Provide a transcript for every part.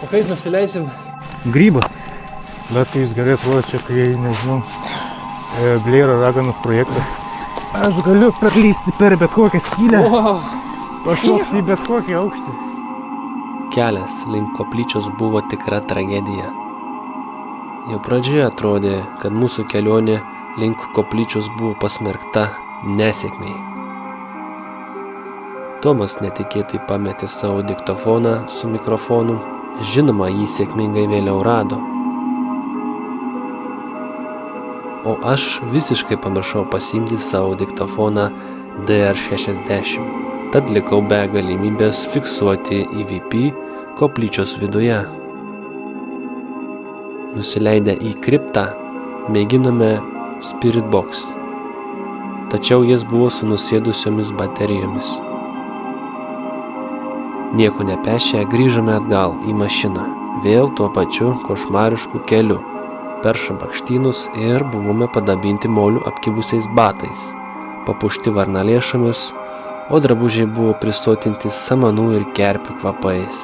O kaip nusileisim? Grybas. Bet jūs gerai atrodo čia, kai, nežinau, Blėro raganos projektas. Aš galiu perlysti per bet kokią skylę. Wow. Pašokti į bet kokį aukštį. Kelias link koplyčios buvo tikra tragedija. Jau pradžioje atrodė, kad mūsų kelionė link koplyčios buvo pasmerkta nesėkmei. Tomas netikėtai pametė savo diktofoną su mikrofonu. Žinoma, jį sėkmingai vėliau rado. O aš visiškai pamiršau pasiimti savo diktofoną DR60. Tad likau be galimybės fiksuoti EVP koplyčios viduje. Nusileidę į kriptą, mėginome Spirit Box. Tačiau jis buvo su nusėdusiomis baterijomis. Nieko nepešę grįžome atgal į mašiną, vėl tuo pačiu košmarišku keliu, per šabakštynus ir buvome padabinti molių apkibusiais batais, papuošti varnalėšomis, o drabužiai buvo prisotinti samanų ir kerpių kvapais.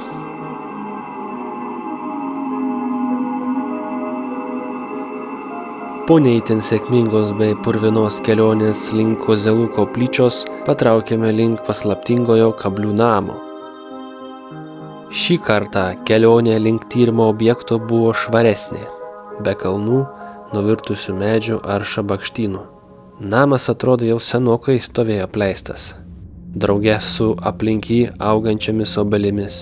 Po neįtin sėkmingos bei purvinos kelionės link Kozelų koplyčios patraukėme link paslaptingojo Kablių namo. Šį kartą kelionė link tyrimo objekto buvo švaresnė, be kalnų, nuvirtusių medžių ar šabakštynų. Namas atrodo jau senokai stovėjo apleistas, drauge su aplink jį augančiamis obelimis,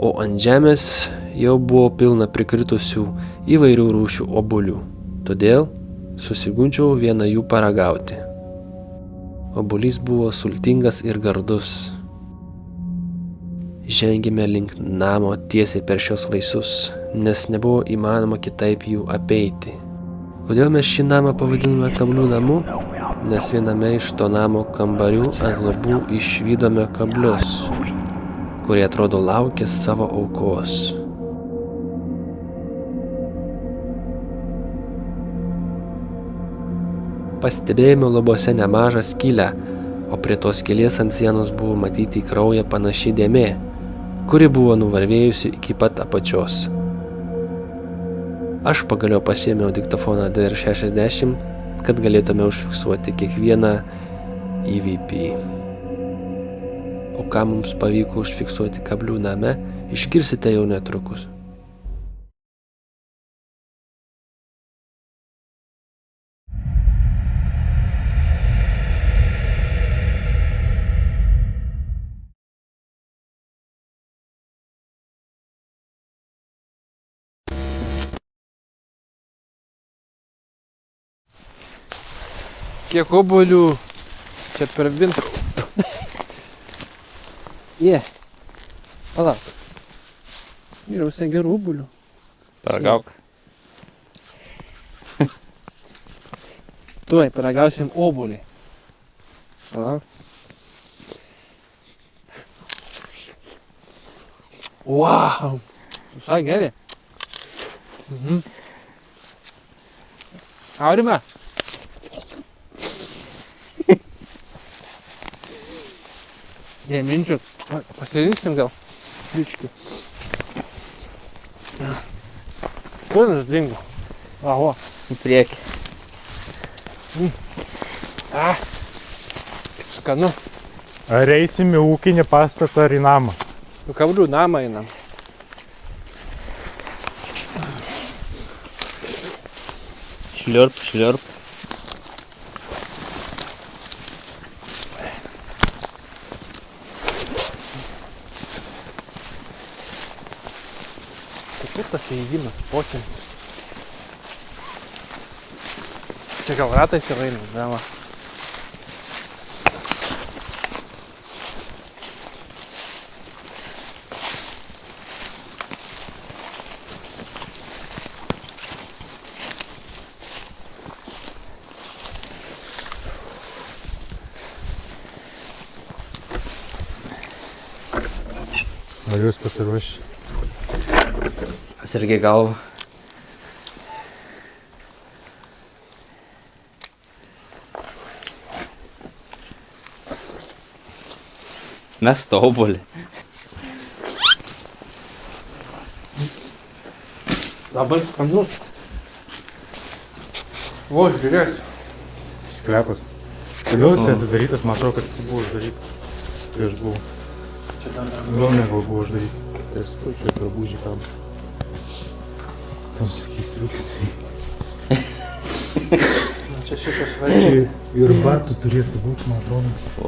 o ant žemės jau buvo pilna prikritusių įvairių rūšių obuolių. Todėl susigundžiau vieną jų paragauti. Obuolys buvo sultingas ir gardus. Žengėme link namo tiesiai per šios vaisius, nes nebuvo įmanoma kitaip jų apeiti. Kodėl mes šį namą pavadinome Kablių namu? Nes viename iš to namo kambarių ant lubų išvydome kablius, kurie atrodo laukė savo aukos. Pastebėjome lubose nemažą skylę, o prie tos skylės ant sienos buvo matyti į kraują panaši dėmė, kuri buvo nuvarvėjusi iki pat apačios. Aš pagaliau pasiėmiau diktofoną DR60, kad galėtume užfiksuoti kiekvieną EVP. O ką mums pavyko užfiksuoti Kablių name, išgirsite jau netrukus. Kiek obuolių čia per vintrą. Palauk. Yra visai gerų obuolių. Paragauk. Tuoj, paragausim obuolį. Palauk. Wow! Visai geri. Aurime? Minčiu, pasirinksim gal biškį. Kur jis dingo? Aho. Į priekį. Kaip skanu. Ar eisim į ūkinį pastatą ar į namą? Į Kablių namą einam. Šliurp, šliurp. Kaip tas įėjimas počiant. Čia gal ratais jau eina, žema. Ar jūs pasiruošę? Pasirgi galvą. Mes to obuolį. Labai skanus. O, žiūrėk. Sklepas. Kodėl jis atidarytas, man atrodo, kad jis buvo uždarytas. Kai aš buvau. Čia dar Gal ne, gal buvo uždarytas. Tai sakau, čia drabužiai kam. Tam sakys triukis. Čia šitas važiuoja. Čia ir batų turėtų būti, man atrodo. O,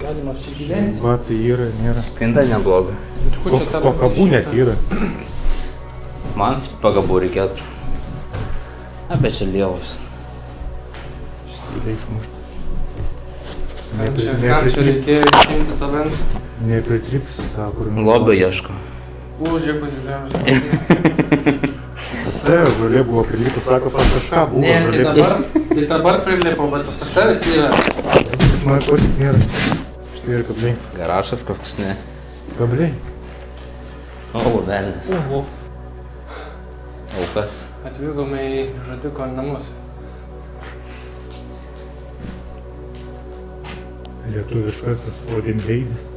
Galima apsigyventi. Batai yra, nėra. spinta nebloga. Kur čia tavo O kabų net yra. Man pagabų reikėtų. A, bet čia lievus. Šis įleis mušti. Kam čia reikėjo išimti talentą? Nepritrips, sako. Lobio ieško. Užė, pažiūrėjau. Visa žolė buvo prilikus, sako, pas kažką buvo Ne, žolė. tai dabar prilipo, bet pas tavęs yra. Man ko tik nėra. Štai ir kabliai. Garažas koks ne. Kabliai? O, velnis. Oho. Aukas. Atvykome į žudiko namus. Lietuviškasis Odinveidis.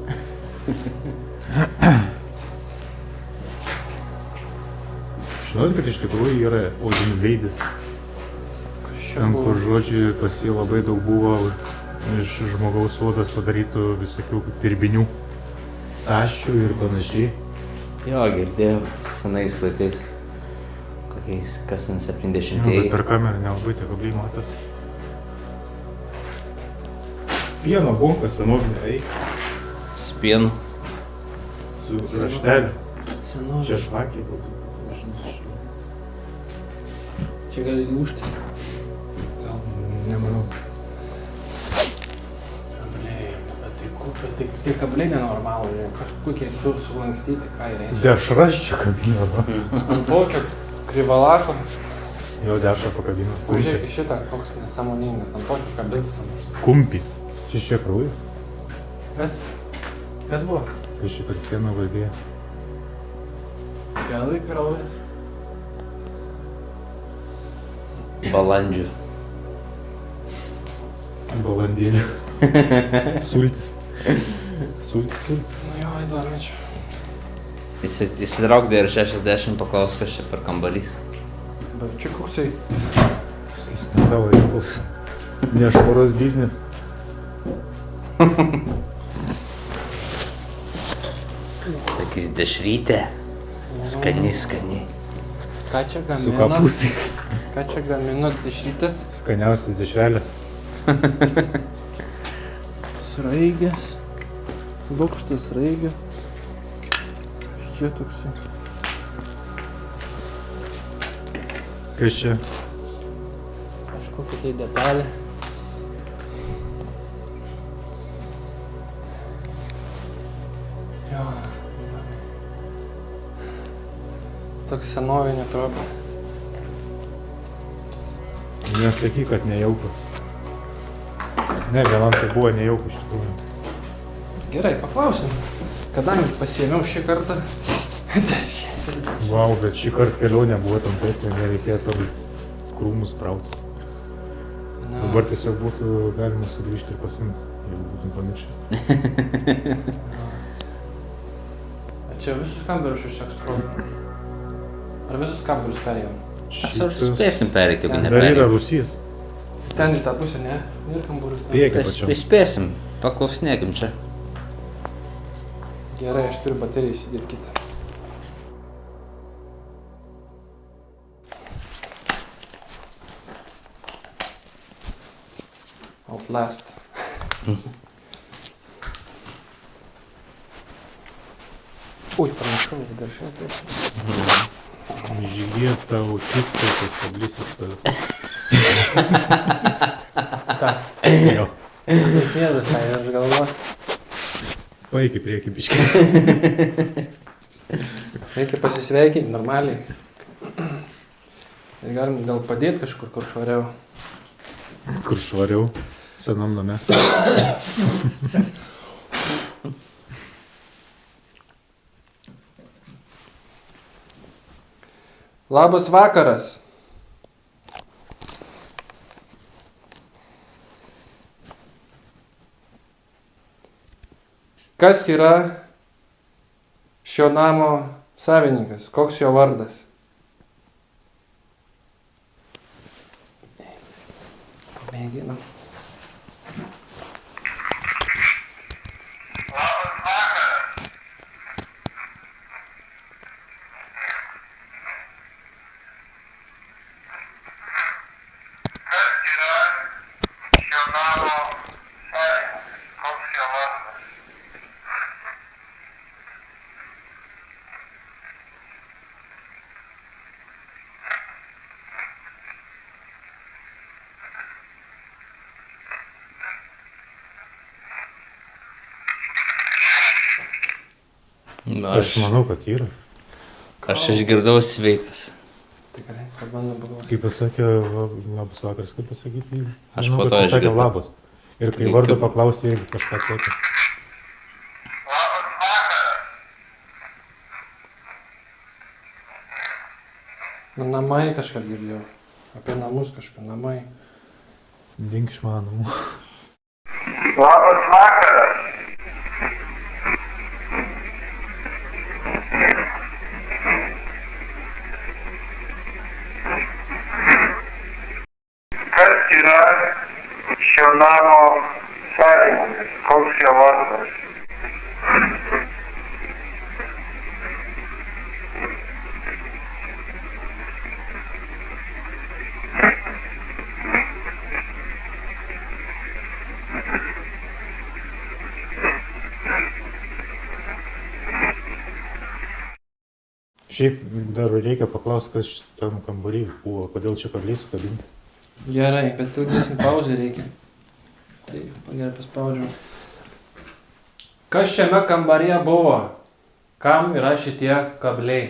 Žinot, kad iš tikrųjų yra Odinveidis. Kas čia Ten, kur buvo? žodžiai pas jį labai daug buvo iš žmogaus odos padarytų visokių dirbinių, taščių ir panašiai. Jo, girdėjau, senais laikais. Kokiais, kas ten Nu, bet 70-ieji. per kamerą nelabai tie kabliai matas. Pieno bunka senovinė, eik, Spienų. su rašteliu. Senu. Čia švakė būtų. Čia gali lūžti. Gal. Nemanau. Kabliai. Bet tai kabliai nenormalų. Kažkokie sulankstyti, ką jie reiškia. Dešras čia kabino. Ant tokio krivalako. Jo dešrą pakabino. Žiūrėk į šitą, koks nesąmoningas. Ant tokio kabins. Kumpi. Čia šie kraujas. Kas? Kas buvo? Tai šie per sieną vaidėja. Galai kraujas. Balandžių. Balandėlė. Sultis. Sultis. Nu jo, įdomi čia. Įsitrauk dar 60, paklaus, kas čia per kambarys. Bet čia koksai. Jis ne tavo reikalas. Nešvaros biznis. Sakys, dešrytė. Skani, skani. Ką čia Su gamino? kapustai. Ką čia gamino iš rytas? Skaniausias dešrelės. Sraigės. Lukštas sraigė. Čia toksai. Kas čia? Kažkokia tai detalė. Jo. Toks senovinė tropa. Nesakyk, kad nejauku. Ne, vienam tai buvo nejauku iš tikrųjų. Gerai, paklausim. Kadangi pasiėmiau šį kartą. Vau, bet šį kartą kelionė buvo tampesnė, nereikėjo tam krūmus prautis. Dabar tiesiog būtų galima sugrįžti ir pasimti, jeigu būtum pamiršęs. Čia visus kambarius išeksploruojam. Ar visus kambarius perėjom? Mes ar spėsim pereiti, jeigu Dar yra neperėjom. Rusys. Ten į tą pusę, ne? Ir kambarius. Priekį pačiam. Spėsim, paklausinėkim čia. Gerai, aš turiu bateriją įsidėti kitą. Outlast. Ui, prašau, dar šiandien. Žygė tau tiktai tas kablys iš tavęs. Kas? Jo. Ne visai, aš galvoju. Paeik į priekį biškį. Reikia pasisveikinti normaliai. Ir galim gal padėti kažkur, kur švariau. Kur švariau, senam name. Labas vakaras. Kas yra šio namo Savininkas, koks jo vardas? Pamėginam. Aš manau, kad yra. Aš išgirdau sveikas. Tikrai, pabandom paklausyti. Kaip pasakė, labas vakaras, kaip pasakyti? Aš Manau, po kad to pasakė išgirdau. labas. Ir kai vardą paklausė, irgi kažką sakė. Nu, namai kažkas girdėjau. Apie namus kažką, namai. Dink iš mano namų. Labas vakaras. Kas yra šio namo savininkas? Koks jo vardas? Šiaip dar reikia paklausti, kas šitam kambarį buvo, kodėl čia kabliai sukabinti. Gerai, bet ilgesnį pauzę reikia. Tai gerai paspaudžiu. Kas šiame kambaryje buvo? Kam yra šitie kabliai?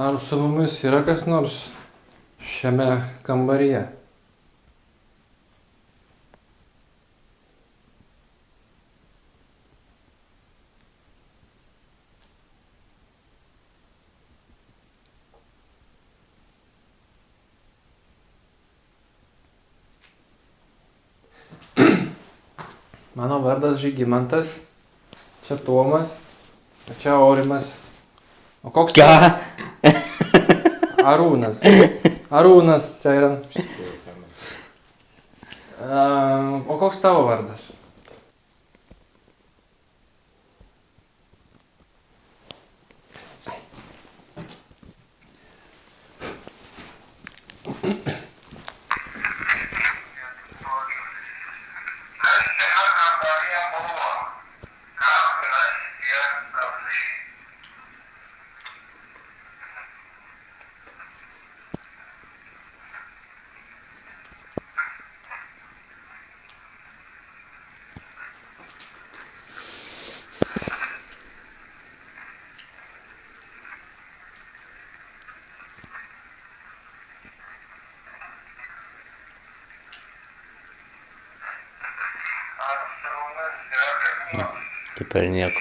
Ar su mumis yra kas nors šiame kambaryje? Mano vardas Žygimantas, čia Tomas, o čia Aurimas. O koks Ką? Arūnas. Arūnas čia yra. O koks tavo vardas? Kaip ir nieko.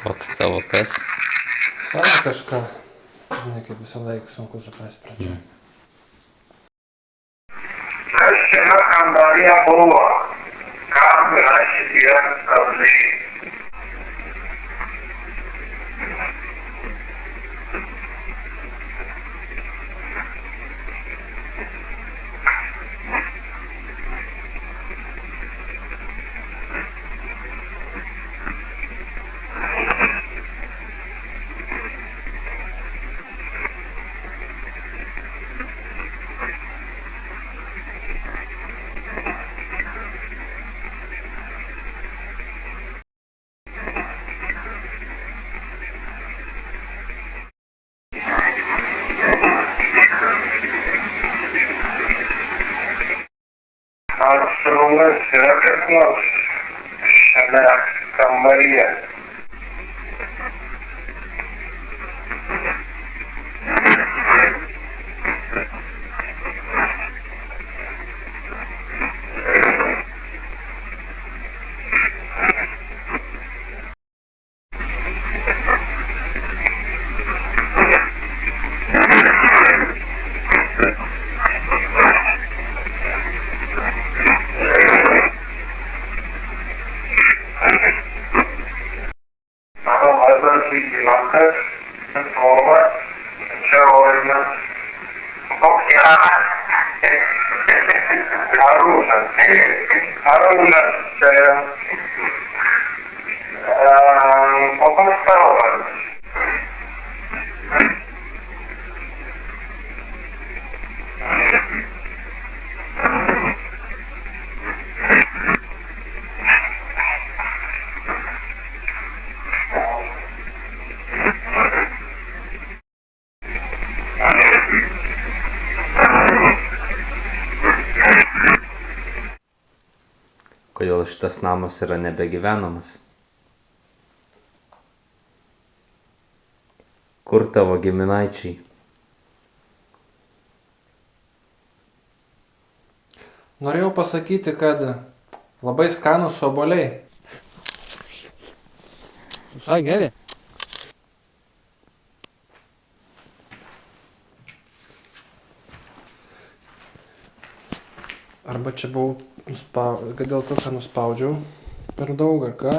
Koks tavo kas? Sako kažką. Žinai, kaip visą laiką sunku suprasti pradžioje. Kas šiame kambaryje buvo? Kam yra šitie kabliai? su mumis yra kas nors šiame kambaryje. Mano vardas Vygintas, Tomas, čia Orinas. Koks Janas? Arūnas čia yra. O koks tavo vardas? Kodėl šitas namas yra nebegyvenamas? Kur tavo giminaičiai? Norėjau pasakyti, kad labai skanūs obuoliai. Visai geri. Arba čia buvau kad dėl to, ką nuspaudžiau per daug ar ką,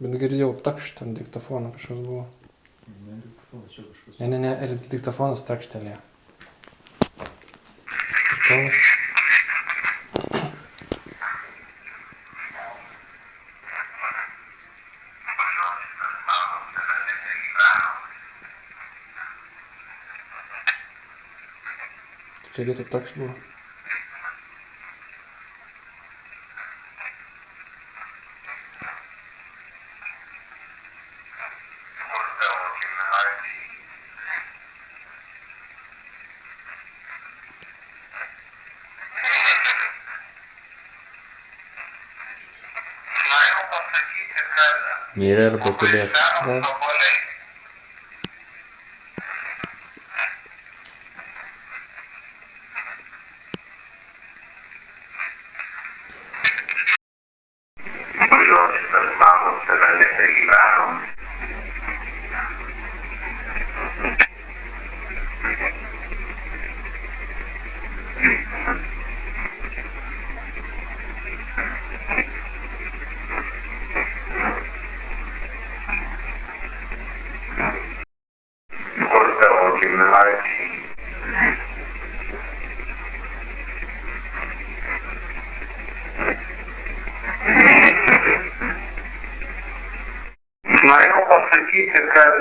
bet girdėjau takštą ant diktofono kažkas buvo. Ne, ir diktofonas takštelėjo. Čia vietoj takšt buvo. Mirė arba tylėk. Gal. Norėjau pasakyti, kad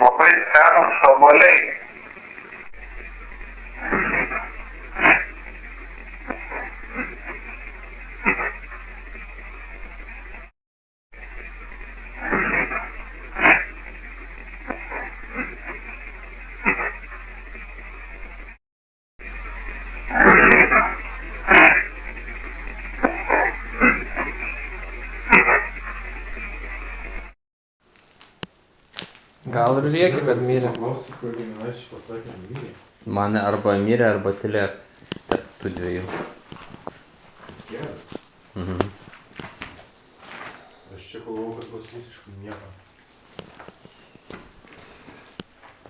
labai skanūs obuoliai. Gal ir rėkia, kad mirė. Klausyk, kur giminaičiai pasakė mirė. Man arba mirė, arba tylėk. Tarp tų dviejų. Geras. Mhm. Aš čia galvojau, kad bus visiškai nieko.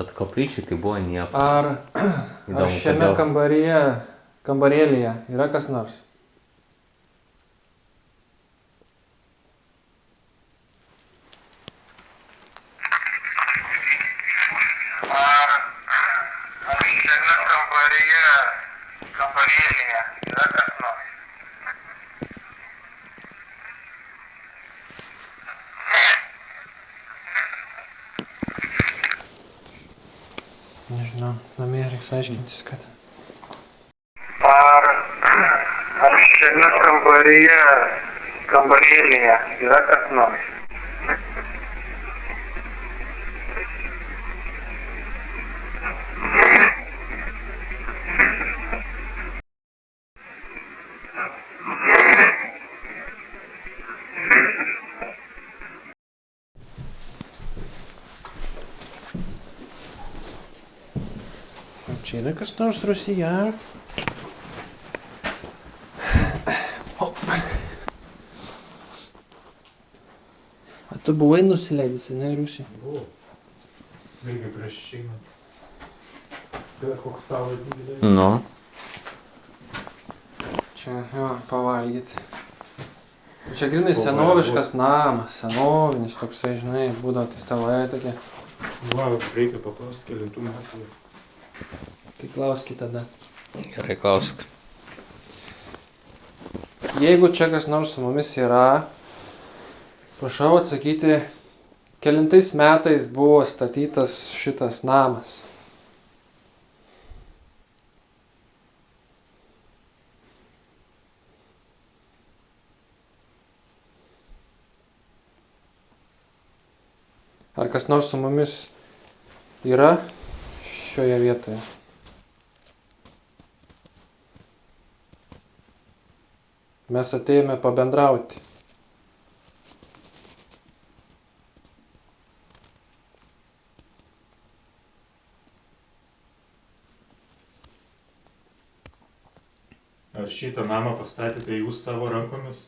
Bet koplyčiai tai buvo nieko. Ar Įdomu, šiame kodėl. kambarėlyje yra kas nors? Šiame kambarėlyje yra kas nors. Nežinau, namie reiks aiškintis, kad... Ar šiame kambarėlyje yra kas nors. Čia yra kas nors Rusija. Hop. A tu buvai nusileidęs, ne, Rusija? Buvo. Irgi prieš išeinant. Bet koks stalas didelis. Nu. Čia, jo, pavalgyti. Čia grinai senoviškas namas, senovinis toksai, žinai, būdavo tai stalai tokie. Va, reikia paklausti, kelintų metų. Tai klauskit tada. Gerai, klausk. Jeigu čia kas nors su mumis yra, prašau atsakyti, kelintais metais buvo statytas šitas namas. Ar kas nors su mumis yra šioje vietoje? Mes atėjome pabendrauti. Ar šitą namą pastatėte jūs savo rankomis?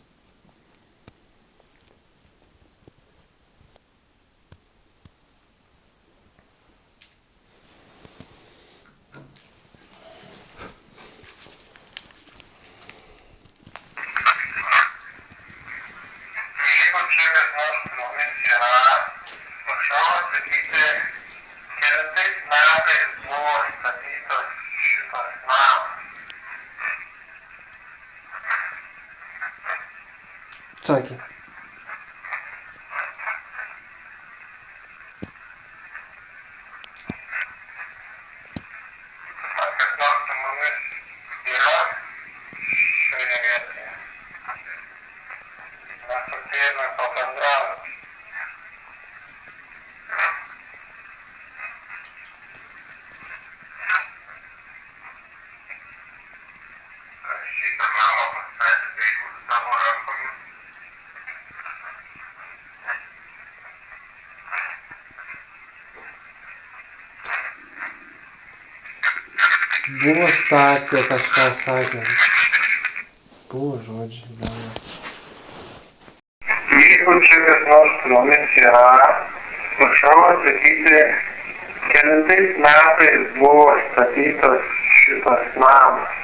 Jeigu čia kas nors su mumis yra, prašau atsakyti, kelintais metais buvo statytas šitas namas. Sakė. Ar kas nors su mumis yra šioje vietoje? Mes atėjome pabendrauti. Ar šitą namą pastatėte jūs savo rankomis? Buvo statė, kažką sakė. Buvo žodžiai, gal. Jeigu čia kas nors su mumis yra, prašau atsakyti, kelintais metais buvo statytas šitas namas.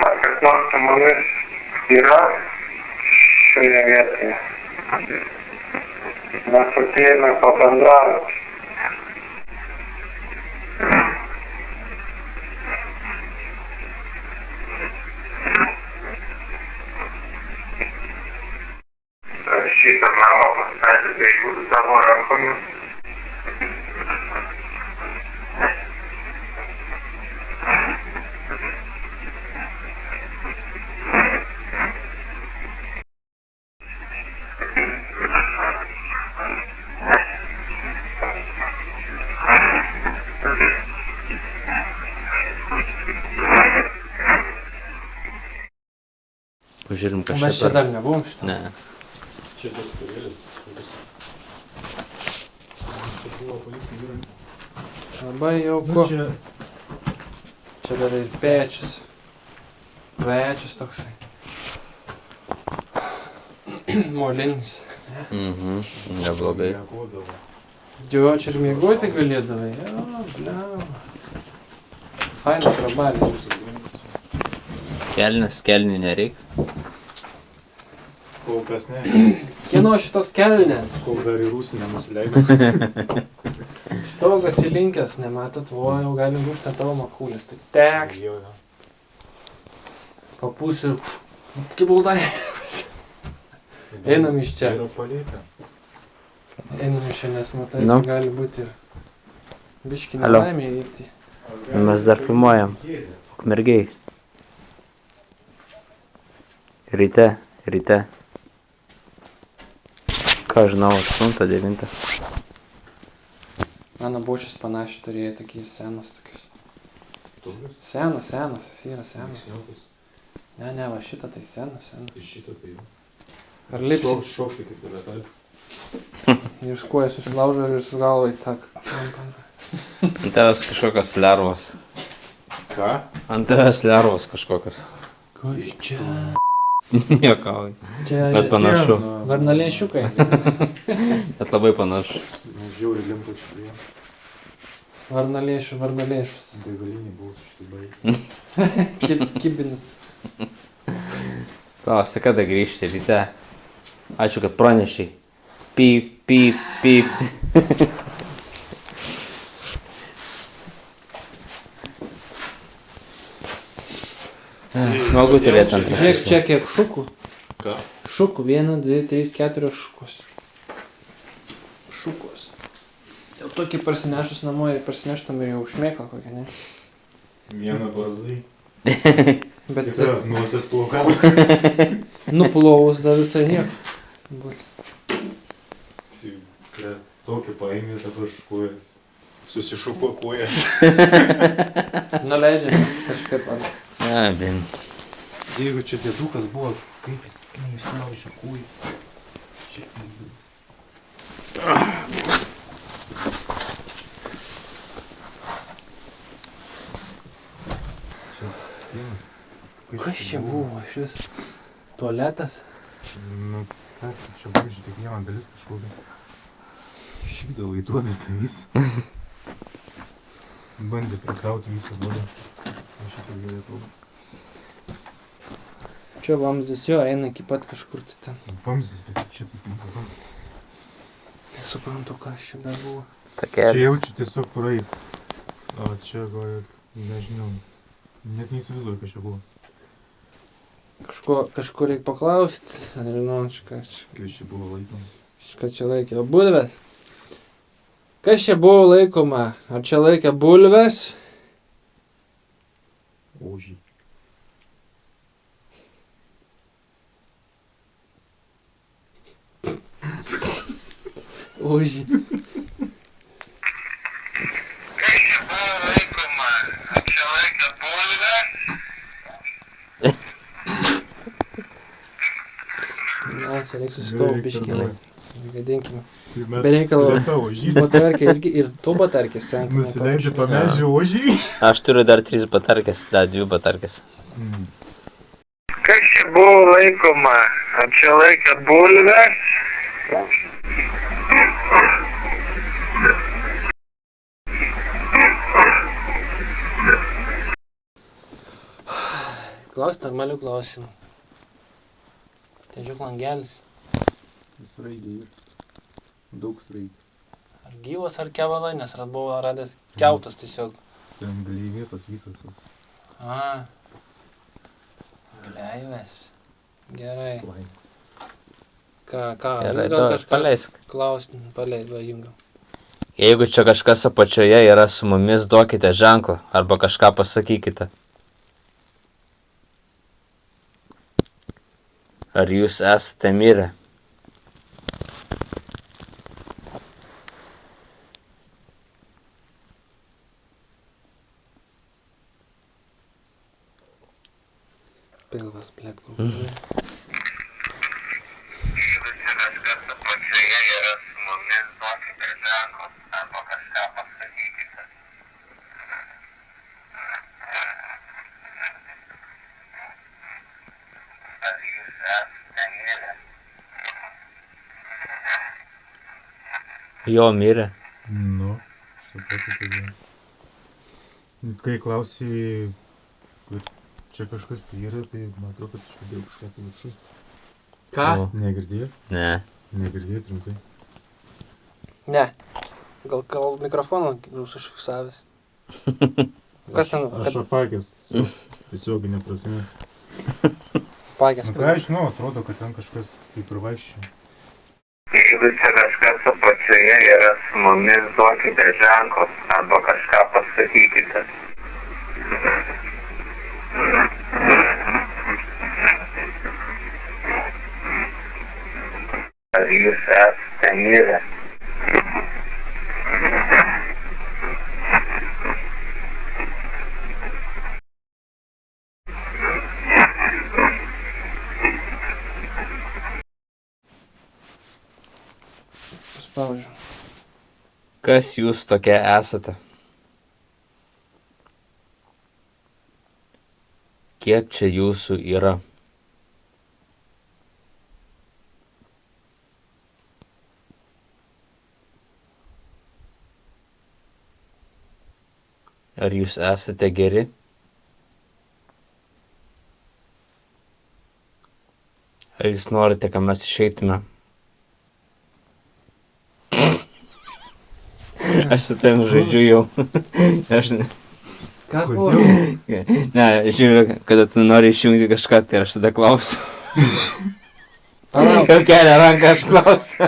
Ar kas nors su mumis yra šioje vietoje? Mes atėjome pabendrauti. Ar šitą namą pastatėte jūs savo rankomis? Pažiūrim, kas Mes čia dar nebuvom šitą. Ne. Čia dirbtuvėlis. Čia buvo palikti įrankį. Labai Nu, jauku. čia Čia dar ir pečius. Pečius toksai. Molinis. Mhm. Neblogai. miegodavo. Jo, čia ir miegoti galėdavai. Jo, bliau. Faina trabalė. Kelnių nereikia. Kol kas ne. Kieno šitos kelnės? Kol dar į Rūsį nenusileidau. Stogas įlinkęs, nematot, o jau gali būti tavo makulės. Tai tek, Jau. papūs ir kaip baldai. Einam iš čia. Yra palėpė. Einam iš čia, nes matai, Nu. čia gali būti ir biški Alio. nelaimė įvykti. Mes dar filmuojam. Ukmergėj. Ryte. Ką žinau, 8-9. Mano bočius panašiai turėjo tokie senos tokius. Senas, jis yra senas. Ne, va šitą tai senas. Iš šito tai jau. Ar lipsi? Šoksi kaip yra tai. Iš kojas susilaužo ir iš galvai tak. Ant tavęs kažkokios lervos. Ką? Ant tavęs lervos kažkokios. Kas čia? Jokauju. Čia Bet panašu. varnalėšiukai. Bet labai panašu. Žiauriai limpa čia prie. Varnalėšius. Degalinį buvau su šitai baigti. Kibinis. Klausi, kada grįžti ryte? Ačiū, kad pranešiai. Pyp, pyp, pyp. Smagu turėti antrą. Žiūrėk, čia kiek šukų. Ką? Šukų. 1, 2, 3, 4 šukus. Šukos. Jau tokį parsinešus namo ir parsineštum ir jau šmėklą kokią, ne? Vieną bazai. Bet Kita nuosis plauka. nuplovus dar visai nieko. Būt. Tokį paėmė, dabar šukuojas. Susišuko kojas. Nuleidžia kažkaip. Ben. Jeigu čia dėdukas buvo, kaip jis neįsilaužė kūjį. Šiek tiek. Kas čia buvo šis? Tualetas? Nu, čia buvo tik viena dalis kažkokia. Šykdavo į duobę tą visą. Bandė prikrauti visą duobę. Aš šitai gerai atrodo. Čia vamzdis jo eina iki pat kažkur tai ten. Vamzdis, bet čia taip nebuvo. Nesuprantu, kas čia dar buvo. Čia jaučiu tiesiog praeit. O čia gal, nežinau, net neįsivaizduoju, kas čia buvo. Kažko reikia paklausti, nežinau, Kas čia buvo laikoma? ką čia laikė. Bulves? Kas čia buvo laikoma? Ar čia laikė bulves? Ožiai. Ožį. Kai čia buvo laikoma, čia laikė bulvę, Na, čia reikia susikaupt biškį. Gadinkime. Be reikalo. Ožys. Batarkė ir tu batarkės senka. Nusileidžia pamedžių ožiai. Aš turiu dar 3 batarkės, dar 2 batarkės. kai čia buvo laikoma, čia laikė bulvę, Klaus normalių klausimų. Tiesiog langelis. Sraigė ir daug sraigė. Ar gyvas, ar kevalai, nes buvo radęs kiautus tiesiog. Ten gleivėtas visas tas Gleivės. Gerai. slaimas. Ką, Gerai, jūs gal kažką paleisk. klausti, paleid, va, jungiam. Jeigu čia kažkas apačioje yra su mumis, duokite ženklą arba kažką pasakykite. Ar jūs esate mirę? Pilvas, blėt, kur. jeigu čia kažkas apačioje yra su mumis, duokite ženklą arba kažką pasakykite. Ar jūs esate mirę? Jo mirė. Nu, štai tokį tai. Kai klausai, kad čia kažkas tai yra, tai man atrodo, kad aš girdėjau kažką tai viršui. Ką? O. Negirdėjai? Ne. Negirdėjai trumpai. Ne. Gal mikrofonas bus užfiksavęs. Kas ten? Aš apakęs, tiesioginė prasme. Pagės. Nu ką aš žinau, atrodo, kad ten kažkas kaip ir vaikščia. Jeigu čia kažkas apačioje yra su mumis, duokite ženklą arba kažką pasakykite. Ar jūs esate mirę? paspaudžiu. Kas jūs tokie esate? Kiek čia jūsų yra? Ar jūs esate geri? Ar jūs norite, kad mes išeitume? Aš su tavim žaidžiu jau. Kas buvo? Ne, žiūriu, kada tu nori išjungti kažką, tai aš tada klausiu. Palauk. Jau kelia ranką, aš klausiu.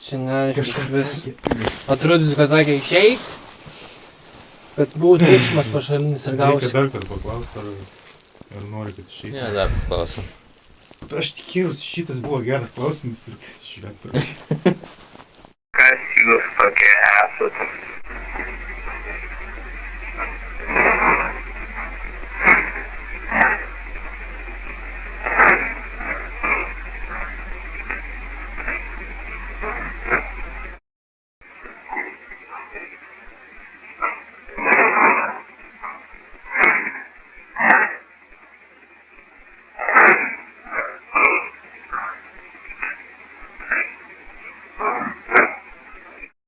Šiandien kažkas vis atrodytų, kad sakė išeik, bet buvo triukšmas pašalinis ir Reikia gausi. dar kartą paklausti, ar nori, kad išeitų. Ne, dar klausiu. Aš tikėjausi, šitas buvo geras klausimas ir kad išvengtų. Kas jūs tokie esate?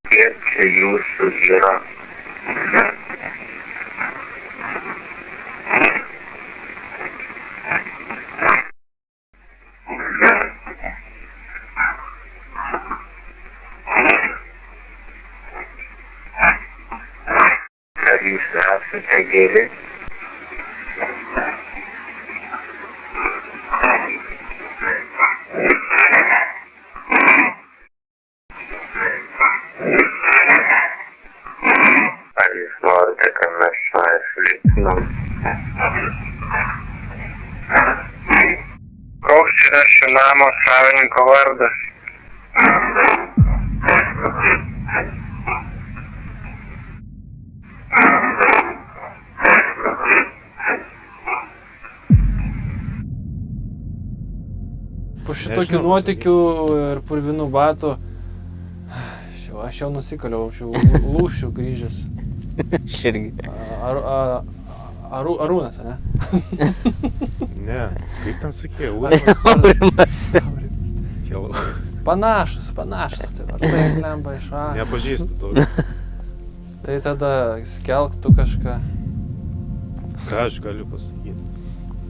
Kiek čia jūsų yra? Ar jūs esate geri? Ar jūs norite, kad mes čia išliktumėm? Koks yra šio namo savininko vardas? Po šitokių nuotykių ir purvinų batų aš jau nusikaliau, aš jau lūšiu grįžęs. Aš irgi. Arūnas, ne? Ne, kaip ten sakė, Aurimas. Panašus, tai vartai glemba iš A. Nepažįstu to. Tai tada skelbtų kažką. Ką aš galiu pasakyti?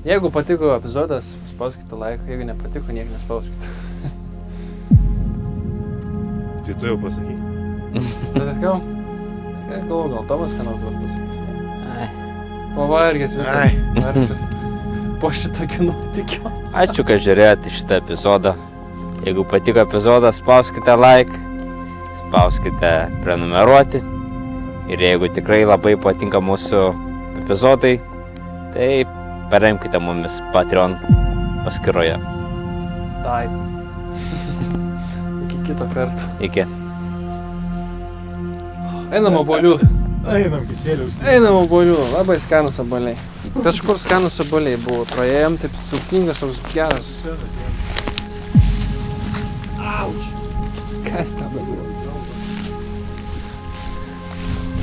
Jeigu patiko epizodas, spauskite laiką, jeigu nepatiko, niek nespauskite. Tai tu jau pasakai. Bet atgal, gal Tomas ką nors var pasakys. Ai. Pavargęs visas. Ai. Vargšas. Po šitokių nuotykių. Ačiū, kad žiūrėjote šitą epizodą. Jeigu patiko epizodas, spauskite like, spauskite prenumeruoti. Ir jeigu tikrai labai patinka mūsų epizodai, tai paremkite mumis Patreon paskyroje. Taip. Iki kito karto. Iki. Einam obuolių. Einam, kisėliaus. Einam obuolių. Labai skanus obuoliai. Kažkur skanus obuoliai buvo. Praėjom taip sultingas, toks geras. Auč. Kas tą buvo?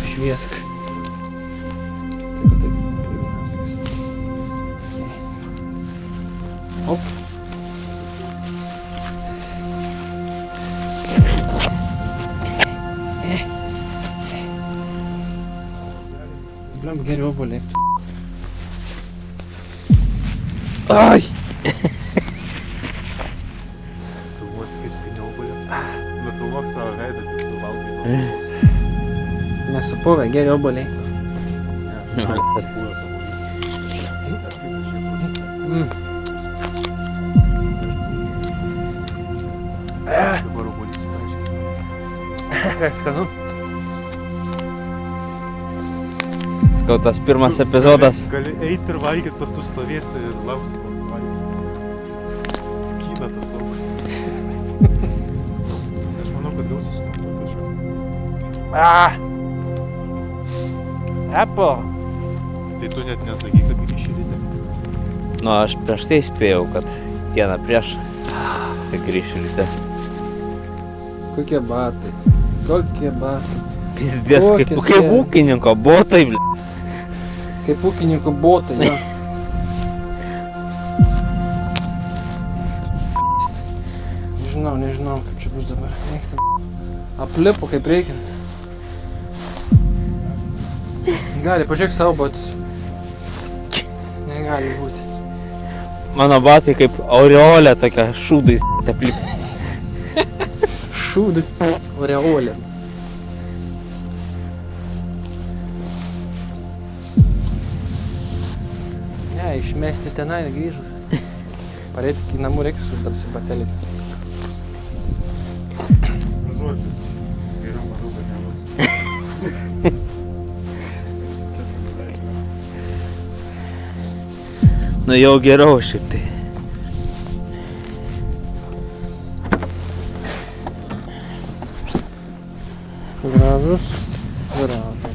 Šviesk. Taip. Op. Blem, geriau obuoliai. Ai! Filmuosi kaip skaniau obuolį. Nufilmuok savo veidą, kaip tu valgai. Nesupuvę, geri obuoliai. Ne, Dabar obuolys sutašęs. Skanu. Skau, tas pirmas epizodas. Gali eiti ir valgyti, ar tu stovėsi ir lauksi, kol valgyti. Skyna tas obuolys. Aš manau, kad gausi su kažką. Apple. Tai tu net nesakai, kad grįši ryte. Nu, aš prieš tai spėjau, kad dieną prieš, kai grįšiu ryte. Kokie batai. Pizdės, Kokios kaip jie. ūkininko botai, bl**. Kaip ūkininkų botai, jo. Nežinau, kaip čia bus dabar. Eiktų. Aplipo kaip reikiant. Gali, pažiūrėk savo botus. Negali būti. Mano batai kaip aureolė tokia šūdais teplik. Šūdai. Aureolė. Ne, išmesti tenai grįžus. Pareiti iki namų reikia su bateliais. Žodžiu. Geriau manau, kad nebus. Nu jau geriau šiaip tai. Gražus. Gražus.